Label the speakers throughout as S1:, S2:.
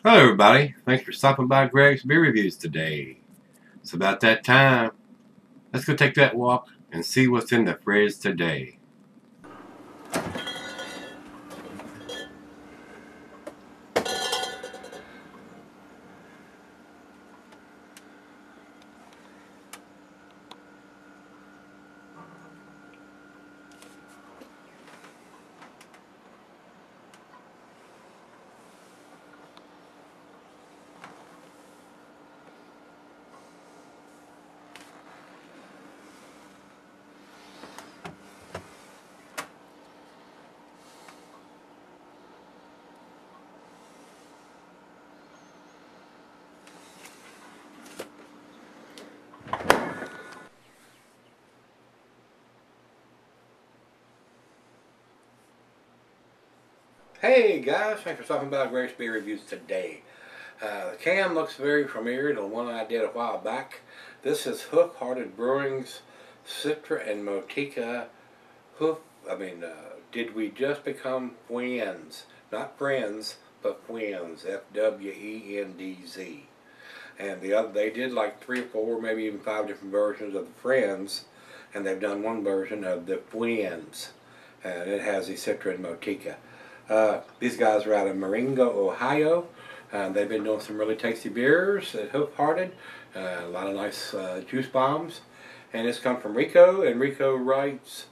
S1: Hello everybody, thanks for stopping by Greg's Beer Reviews today. It's about that time. Let's go take that walk and see what's in the fridge today. Hey guys, thanks for stopping by Gregsbeerreviews today. The can looks very familiar to the one I did a while back. This is Hoof Brewing's Citra and Motica Hoof. Did we just become Fwendz? Not friends, but Fwendz. F-W-E-N-D-Z. And they did like 3 or 4, maybe even 5 different versions of the Friends, and they've done one version of the Fwendz, and it has the Citra and Motica. These guys are out of Marengo, Ohio. They've been doing some really tasty beers at Hoof Hearted. A lot of nice juice bombs. And it's come from Rico, and Rico writes,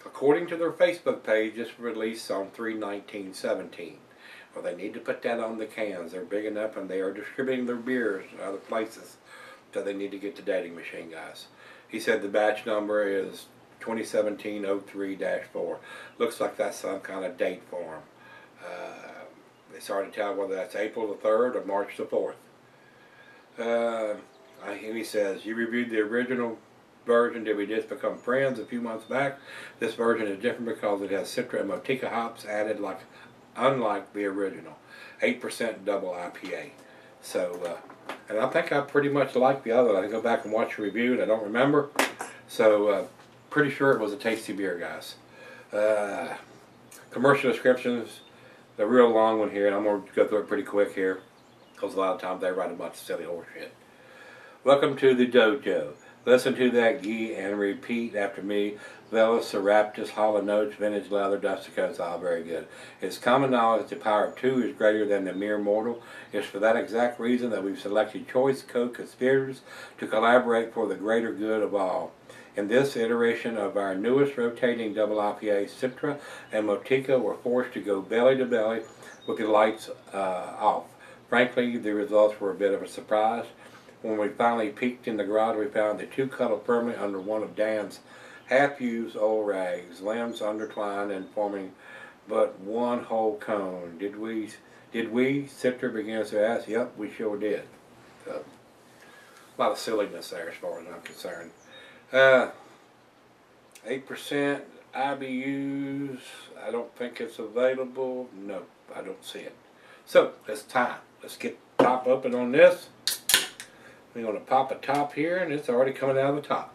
S1: according to their Facebook page, this released on 3/19/17. Well, they need to put that on the cans. They're big enough, and they are distributing their beers to other places. So they need to get the dating machine, guys. He said the batch number is 2017-03-4. Looks like that's some kind of date for them. It's hard to tell whether that's April the 3rd or March the 4th. He says, you reviewed the original version, Did We Just Become Friends, a few months back. This version is different because it has Citra and Motica hops added, unlike the original. 8% double IPA. So, and I think I pretty much like the other one. I can go back and watch the review and I don't remember. So, pretty sure it was a tasty beer, guys. Commercial descriptions, the real long one here, and I'm going to go through it pretty quick here, because a lot of times they write a bunch of silly horse shit. Welcome to the dojo. Listen to that ghee and repeat after me. Velas, Seraptus, Hollow Notes, Vintage Leather, Dusty Coats, all very good. It's common knowledge the power of 2 is greater than the mere mortal. It's for that exact reason that we've selected choice co-conspirators to collaborate for the greater good of all. In this iteration of our newest rotating double IPA, Citra and Motica were forced to go belly to belly with the lights off. Frankly, the results were a bit of a surprise. When we finally peeked in the garage, we found the 2 cuddled firmly under one of Dan's half-used old rags, limbs intertwined and forming but one whole cone. Did we? Citra begins to ask. Yep, we sure did. So, a lot of silliness there as far as I'm concerned. 8% IBUs. I don't think it's available. No, I don't see it. So, it's time. Let's get the top open on this. We're going to pop a top here, and it's already coming out of the top.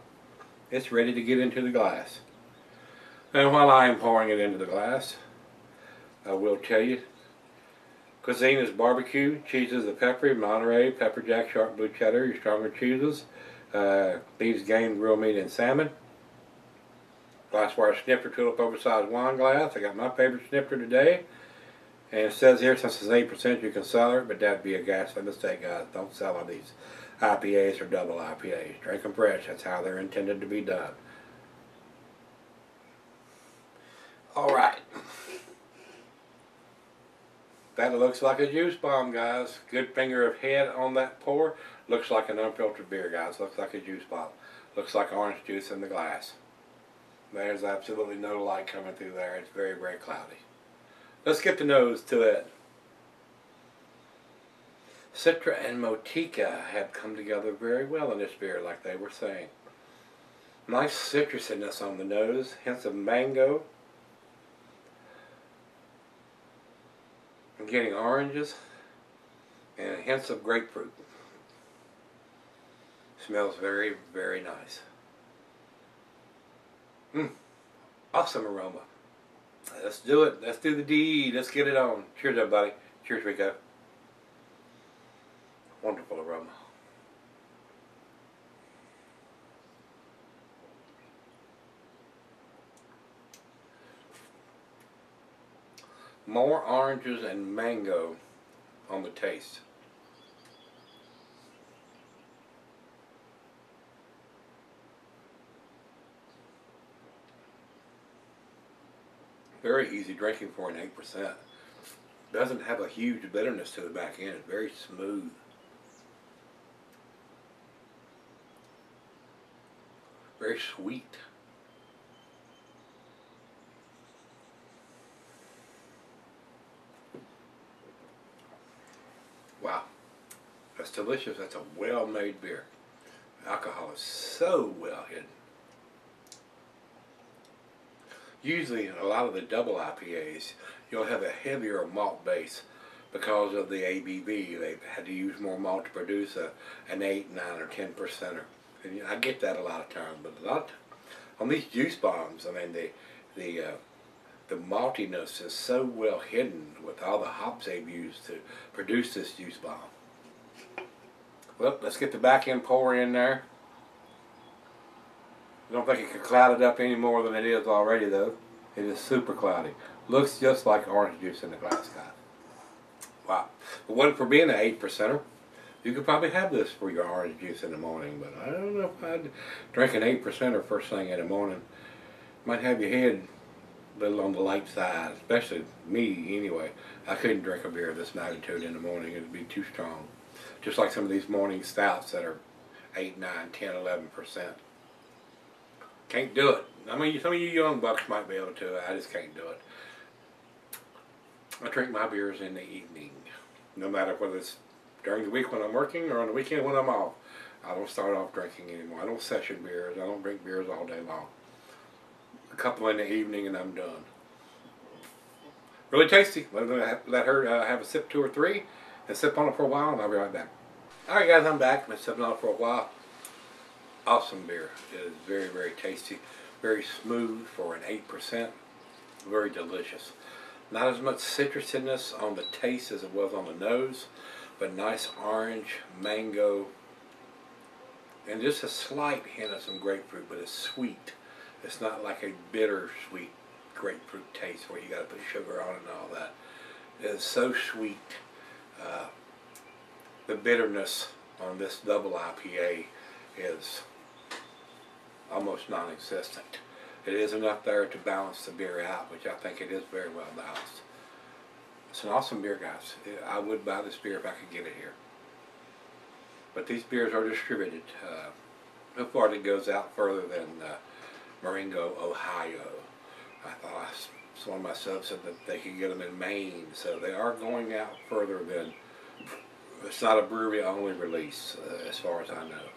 S1: It's ready to get into the glass. And while I am pouring it into the glass, I will tell you, cuisine is barbecue, cheeses are peppery, Monterey, pepper jack, sharp blue cheddar, your stronger cheeses, beef, game, grilled meat, and salmon. Glassware snifter, tulip oversized wine glass. I got my favorite snifter today. And it says here, since it's 8%, you can sell it, but that'd be a ghastly mistake, guys. Don't sell on these IPAs or double IPAs. Drink them fresh. That's how they're intended to be done. Alright. That looks like a juice bomb, guys. Good finger of head on that pour. Looks like an unfiltered beer, guys. Looks like a juice bomb. Looks like orange juice in the glass. There's absolutely no light coming through there. It's very, very cloudy. Let's get the nose to it. Citra and Motica have come together very well in this beer, like they were saying. Nice citrusiness on the nose, hints of mango. I'm getting oranges and hints of grapefruit. Smells very, very nice. Awesome aroma. Let's do it. Let's do the deed. Let's get it on. Cheers, everybody. Cheers, Rico. Wonderful aroma. More oranges and mango on the taste. Very easy drinking for an 8%. Doesn't have a huge bitterness to the back end. It's very smooth. Very sweet. Wow. That's delicious. That's a well-made beer. Alcohol is so well hidden. Usually in a lot of the double IPAs, you'll have a heavier malt base because of the ABV. They've had to use more malt to produce an 8, 9, or 10%er. And I get that a lot of times, but a lot on these juice bombs, I mean, the maltiness is so well hidden with all the hops they've used to produce this juice bomb. Well, let's get the back end pour in there. I don't think it could cloud it up any more than it is already, though. It is super cloudy. Looks just like orange juice in the glass, guys. Wow. But what for being an 8%er, you could probably have this for your orange juice in the morning, but I don't know if I'd drink an 8%er first thing in the morning. Might have your head a little on the light side, especially me anyway. I couldn't drink a beer of this magnitude in the morning. It would be too strong. Just like some of these morning stouts that are 8, 9, 10, 11%. Can't do it. I mean, some of you young bucks might be able to. I just can't do it. I drink my beers in the evening, no matter whether it's during the week when I'm working or on the weekend when I'm off. I don't start off drinking anymore. I don't session beers. I don't drink beers all day long. A couple in the evening and I'm done. Really tasty. Let her have a sip, 2 or 3, and sip on it for a while, and I'll be right back. Alright guys, I'm back. I've been sipping on it for a while. Awesome beer. It is very, very tasty. Very smooth for an 8%. Very delicious. Not as much citrusiness on the taste as it was on the nose, but nice orange, mango, and just a slight hint of some grapefruit, but it's sweet. It's not like a bitter sweet grapefruit taste where you got to put sugar on it and all that. It is so sweet. The bitterness on this double IPA is almost non-existent. It is enough there to balance the beer out, which I think it is very well balanced. It's an awesome beer, guys. I would buy this beer if I could get it here. But these beers are distributed. So far it goes out further than Marengo, Ohio. I thought I saw myself said that they could get them in Maine, so they are going out further than. It's not a brewery only release, as far as I know.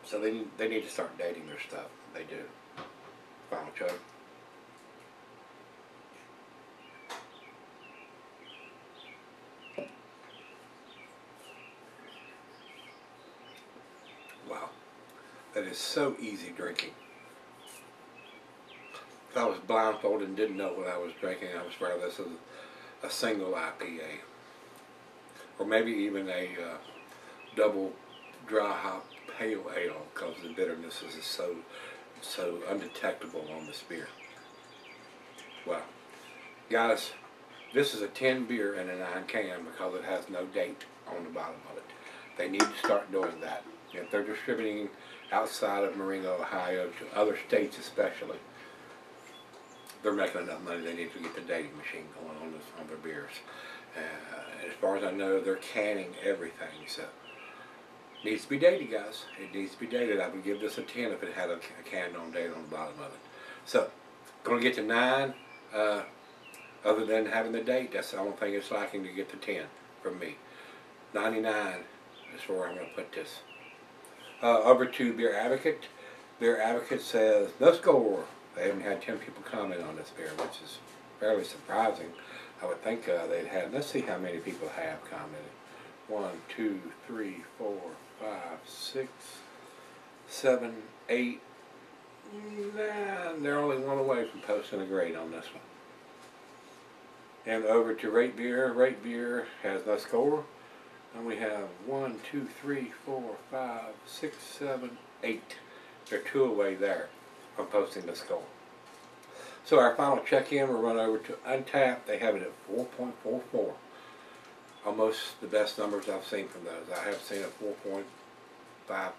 S1: So they need to start dating their stuff. They do. Final chug. Wow. That is so easy drinking. If I was blindfolded and didn't know what I was drinking, I would swear this is a single IPA. Or maybe even a double dry hop pale ale, because the bitterness is so undetectable on this beer. Wow. Guys, this is a 10 beer in a 9 can because it has no date on the bottom of it. They need to start doing that. If they're distributing outside of Marengo, Ohio, to other states especially, they're making enough money. They need to get the dating machine going on their beers. As far as I know, they're canning everything, so it needs to be dated, guys. It needs to be dated. I would give this a 10 if it had a canned on date on the bottom of it. So, going to get to 9. Other than having the date, that's the only thing it's lacking to get to 10 from me. 99 is where I'm going to put this. Over to Beer Advocate. Beer Advocate says no score. They haven't had 10 people comment on this beer, which is fairly surprising. I would think they'd had, let's see how many people have commented. 1, 2, 3, 4, 5, 6, 7, 8, 9. They're only one away from posting a grade on this one. And over to Rate Beer. Rate Beer has no score. And we have 1, 2, 3, 4, 5, 6, 7, 8. They're 2 away there from posting the score. So our final check-in, we'll run over to Untappd. They have it at 4.44. Almost the best numbers I've seen from those. I have seen a 4.54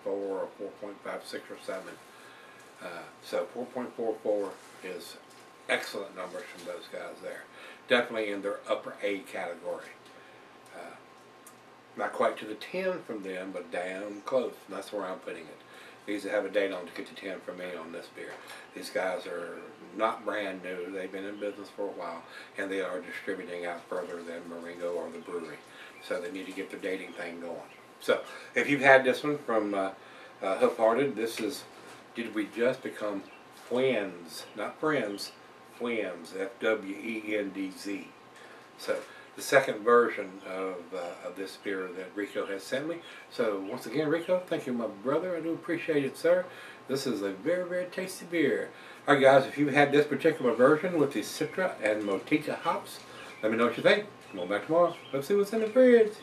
S1: or 4.56 or 7. So 4.44 is excellent numbers from those guys there. Definitely in their upper A category. Not quite to the 10 from them, but damn close. And that's where I'm putting it. These have a date on to get to 10 from me on this beer. These guys are not brand new. They've been in business for a while, and they are distributing out further than Marengo or the brewery. So they need to get their dating thing going. So if you've had this one from Hoof, this is Did We Just Become Fwendz? Not Friends, Fwendz, F-W-E-N-D-Z. So the second version of this beer that Rico has sent me. So once again, Rico, thank you, my brother. I do appreciate it, sir. This is a very, very tasty beer. All right, guys, if you've had this particular version with the Citra and Motica hops, let me know what you think. Come on back tomorrow. Let's see what's in the fridge.